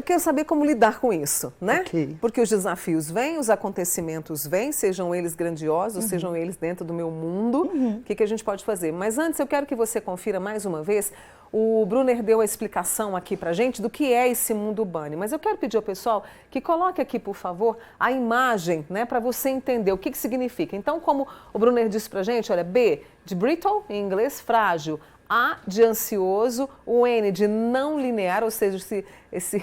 quero saber como lidar com isso, né? Ok. Porque os desafios vêm, os acontecimentos vêm, sejam eles grandiosos, sejam eles dentro do meu mundo, o que a gente pode fazer? Mas antes eu quero que você confira mais uma vez, o Brunner deu a explicação aqui pra gente do que é esse mundo bunny, mas eu quero pedir ao pessoal que coloque aqui, por favor, a imagem, né, para você entender o que significa. Então, como o Brunner disse pra gente, olha, B de brittle, em inglês, frágil, A de ansioso, o N de não linear, ou seja, esse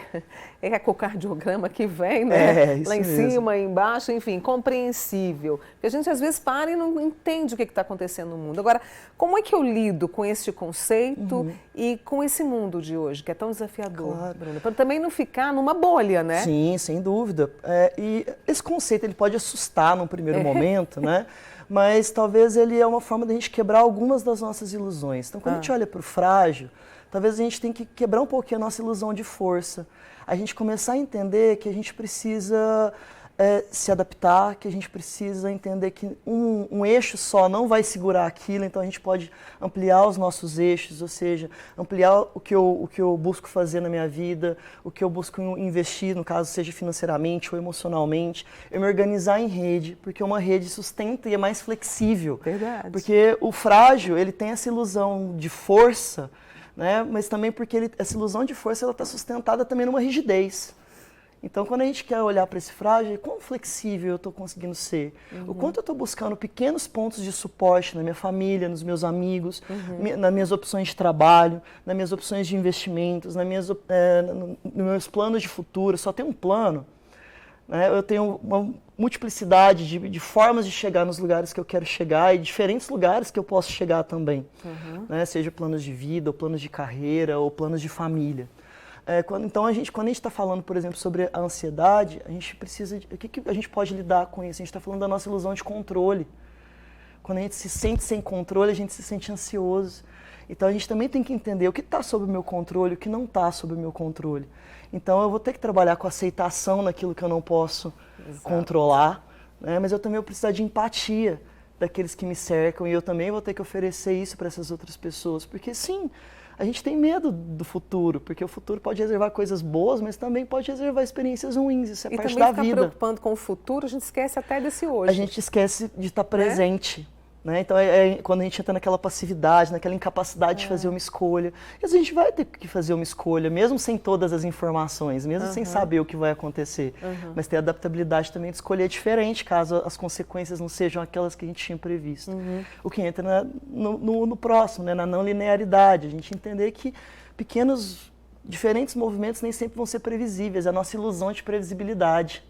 ecocardiograma que vem, né? Lá em cima, embaixo, enfim, compreensível. Porque a gente às vezes para e não entende o que está acontecendo no mundo. Agora, como é que eu lido com este conceito e com esse mundo de hoje, que é tão desafiador, Bruna? Para também não ficar numa bolha, né? Sim, sem dúvida. E esse conceito ele pode assustar num primeiro momento, né? Mas talvez ele é uma forma de a gente quebrar algumas das nossas ilusões. Então, quando a gente olha para o frágil, talvez a gente tenha que quebrar um pouquinho a nossa ilusão de força. A gente começar a entender que a gente precisa se adaptar, que a gente precisa entender que um eixo só não vai segurar aquilo, então a gente pode ampliar os nossos eixos, ou seja, ampliar o que eu busco fazer na minha vida, o que eu busco investir, no caso, seja financeiramente ou emocionalmente, eu me organizar em rede, porque uma rede sustenta e é mais flexível. Verdade. Porque o frágil, ele tem essa ilusão de força, né? Mas também porque essa ilusão de força está sustentada também numa rigidez. Então, quando a gente quer olhar para esse frágil, quão flexível eu estou conseguindo ser? O quanto eu estou buscando pequenos pontos de suporte na minha família, nos meus amigos, nas minhas opções de trabalho, nas minhas opções de investimentos, nos meus planos de futuro. Só tem um plano, né? Eu tenho uma multiplicidade de formas de chegar nos lugares que eu quero chegar e diferentes lugares que eu posso chegar também. Né? Seja planos de vida, ou planos de carreira, ou planos de família. Então, quando a gente está falando, por exemplo, sobre a ansiedade, a gente precisa o que a gente pode lidar com isso? A gente está falando da nossa ilusão de controle. Quando a gente se sente sem controle, a gente se sente ansioso. Então, a gente também tem que entender o que está sob o meu controle, o que não está sob o meu controle. Então, eu vou ter que trabalhar com aceitação naquilo que eu não posso controlar, né? Mas eu também vou precisar de empatia daqueles que me cercam e eu também vou ter que oferecer isso para essas outras pessoas. Porque, sim, a gente tem medo do futuro, porque o futuro pode reservar coisas boas, mas também pode reservar experiências ruins, isso é parte da vida. E também ficar preocupando com o futuro, a gente esquece até desse hoje. A gente esquece de estar presente, né? Então, quando a gente entra naquela passividade, naquela incapacidade de fazer uma escolha, e a gente vai ter que fazer uma escolha, mesmo sem todas as informações, mesmo sem saber o que vai acontecer, mas ter adaptabilidade também de escolher diferente, caso as consequências não sejam aquelas que a gente tinha previsto. O que entra no próximo, né? Na não linearidade, a gente entender que diferentes movimentos nem sempre vão ser previsíveis, é a nossa ilusão de previsibilidade.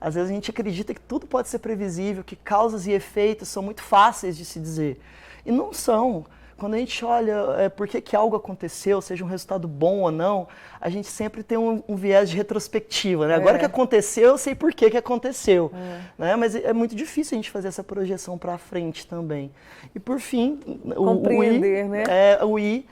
Às vezes a gente acredita que tudo pode ser previsível, que causas e efeitos são muito fáceis de se dizer. E não são. Quando a gente olha por que algo aconteceu, seja um resultado bom ou não, a gente sempre tem um viés de retrospectiva, né? Agora que aconteceu, eu sei por que aconteceu. Né? Mas é muito difícil a gente fazer essa projeção para frente também. E por fim, compreender, né? O I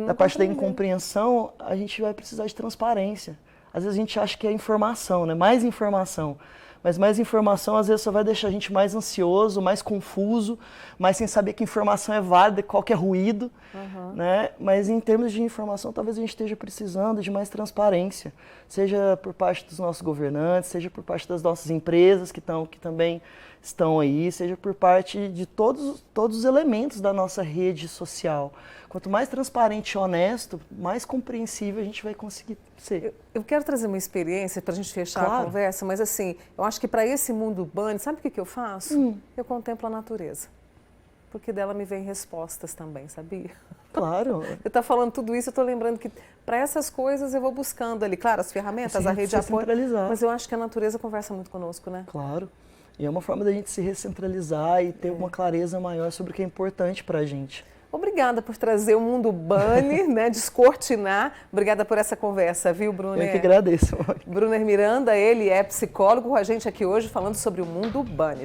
da parte da incompreensão, a gente vai precisar de transparência. Às vezes a gente acha que é informação, né? Mais informação. Mas mais informação às vezes só vai deixar a gente mais ansioso, mais confuso, mais sem saber que informação é válida, qual que é ruído. Né? Mas em termos de informação, talvez a gente esteja precisando de mais transparência. Seja por parte dos nossos governantes, seja por parte das nossas empresas que também estão aí, seja por parte de todos os elementos da nossa rede social. Quanto mais transparente e honesto, mais compreensível a gente vai conseguir ser. Eu quero trazer uma experiência para a gente fechar a conversa, mas assim, eu acho que para esse mundo bunny, sabe o que eu faço? Eu contemplo a natureza, porque dela me vem respostas também, sabia? Claro. Eu estou falando tudo isso, eu estou lembrando que para essas coisas eu vou buscando ali, claro, as ferramentas, a rede de apoio, mas eu acho que a natureza conversa muito conosco, né? Claro. E é uma forma da gente se recentralizar e ter uma clareza maior sobre o que é importante para a gente. Obrigada por trazer o mundo bunny, né, descortinar. Obrigada por essa conversa, viu, Brunner? Eu que agradeço. Brunner Miranda, ele é psicólogo com a gente aqui hoje falando sobre o mundo bunny.